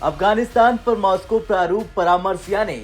अफगानिस्तान पर मॉस्को प्रारूप परामर्श यानी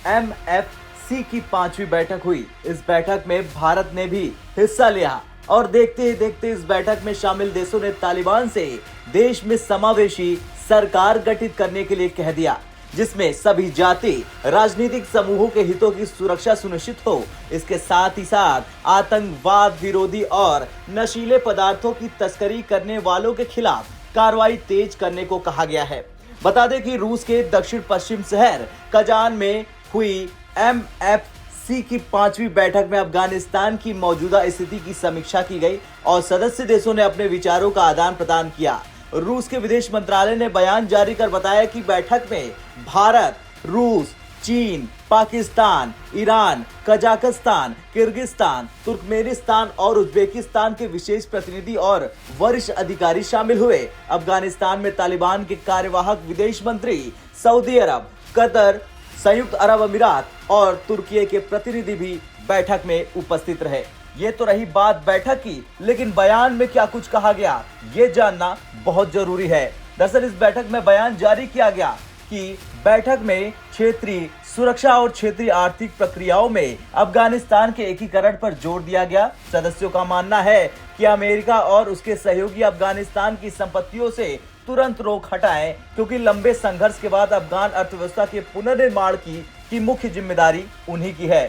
MFC की 5वीं बैठक हुई। इस बैठक में भारत ने भी हिस्सा लिया और देखते ही देखते इस बैठक में शामिल देशों ने तालिबान से देश में समावेशी सरकार गठित करने के लिए कह दिया, जिसमें सभी जाति राजनीतिक समूहों के हितों की सुरक्षा सुनिश्चित हो। इसके साथ ही साथ आतंकवाद विरोधी और नशीले पदार्थों की तस्करी करने वालों के खिलाफ कार्रवाई तेज करने को कहा गया है। बता दें कि रूस के दक्षिण पश्चिम शहर कजान में हुई MFC की 5वीं बैठक में अफगानिस्तान की मौजूदा स्थिति की समीक्षा की गई और सदस्य देशों ने अपने विचारों का आदान प्रदान किया। रूस के विदेश मंत्रालय ने बयान जारी कर बताया कि बैठक में भारत, रूस, चीन, Pakistan, Iran, Kazakhstan, Kyrgyzstan, Turkmenistan और उज्बेकिस्तान के विशेष प्रतिनिधि और वरिष्ठ अधिकारी शामिल हुए। अफगानिस्तान में तालिबान के कार्यवाहक विदेश मंत्री, सऊदी अरब, कतर, संयुक्त अरब अमीरात और तुर्की के प्रतिनिधि भी बैठक में उपस्थित रहे। ये तो रही बात बैठक की, लेकिन बयान में क्या कुछ कहा गया ये जानना बहुत जरूरी है। दरअसल इस बैठक में बयान जारी किया गया कि बैठक में क्षेत्रीय सुरक्षा और क्षेत्रीय आर्थिक प्रक्रियाओं में अफगानिस्तान के एकीकरण पर जोर दिया गया। सदस्यों का मानना है कि अमेरिका और उसके सहयोगी अफगानिस्तान की संपत्तियों से तुरंत रोक हटाएं, क्योंकि लंबे संघर्ष के बाद अफगान अर्थव्यवस्था के पुनर्निर्माण की मुख्य जिम्मेदारी उन्हीं की है।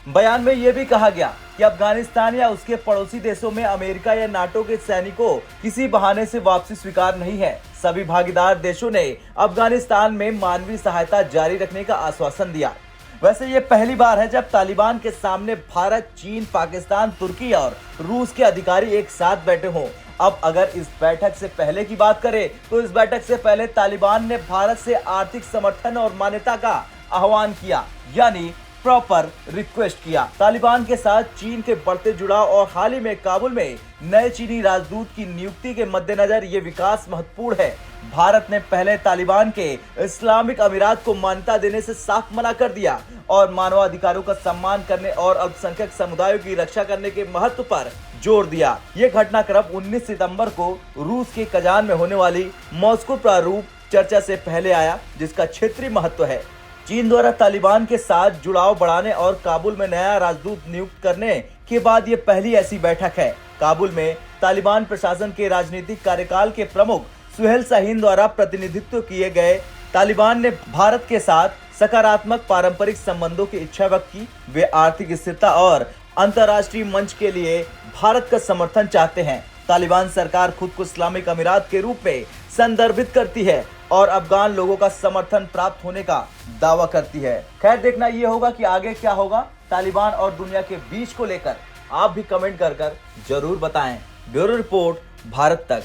बयान में यह भी कहा गया कि अफगानिस्तान या उसके पड़ोसी देशों में अमेरिका या नाटो के सैनिकों किसी बहाने से वापसी स्वीकार नहीं है। सभी भागीदार देशों ने अफगानिस्तान में मानवीय सहायता जारी रखने का आश्वासन दिया। वैसे ये पहली बार है जब तालिबान के सामने भारत, चीन, पाकिस्तान, तुर्की और रूस के अधिकारी एक साथ बैठे हों। अब अगर इस बैठक से पहले की बात करें तो इस बैठक से पहले तालिबान ने भारत से आर्थिक समर्थन और मान्यता का आह्वान किया, यानी प्रॉपर रिक्वेस्ट किया। तालिबान के साथ चीन के बढ़ते जुड़ाव और हाल ही में काबुल में नए चीनी राजदूत की नियुक्ति के मद्देनजर ये विकास महत्वपूर्ण है। भारत ने पहले तालिबान के इस्लामिक अमीरात को मान्यता देने से साफ मना कर दिया और मानवाधिकारों का सम्मान करने और अल्पसंख्यक समुदायों की रक्षा करने के महत्व पर जोर दिया। ये घटनाक्रम 19 सितंबर को रूस के कजान में होने वाली मॉस्को प्रारूप चर्चा से पहले आया, जिसका क्षेत्रीय महत्व है। चीन द्वारा तालिबान के साथ जुड़ाव बढ़ाने और काबुल में नया राजदूत नियुक्त करने के बाद ये पहली ऐसी बैठक है। काबुल में तालिबान प्रशासन के राजनीतिक कार्यकाल के प्रमुख सुहेल शाहीन द्वारा प्रतिनिधित्व किए गए तालिबान ने भारत के साथ सकारात्मक पारंपरिक संबंधों की इच्छा व्यक्त की। वे आर्थिक स्थिरता और अंतर्राष्ट्रीय मंच के लिए भारत का समर्थन चाहते हैं। तालिबान सरकार खुद को इस्लामिक अमीरात के रूप में संदर्भित करती है और अफगान लोगों का समर्थन प्राप्त होने का दावा करती है। खैर, देखना ये होगा कि आगे क्या होगा तालिबान और दुनिया के बीच को लेकर। आप भी कमेंट कर जरूर बताएं। ब्यूरो रिपोर्ट, भारत तक।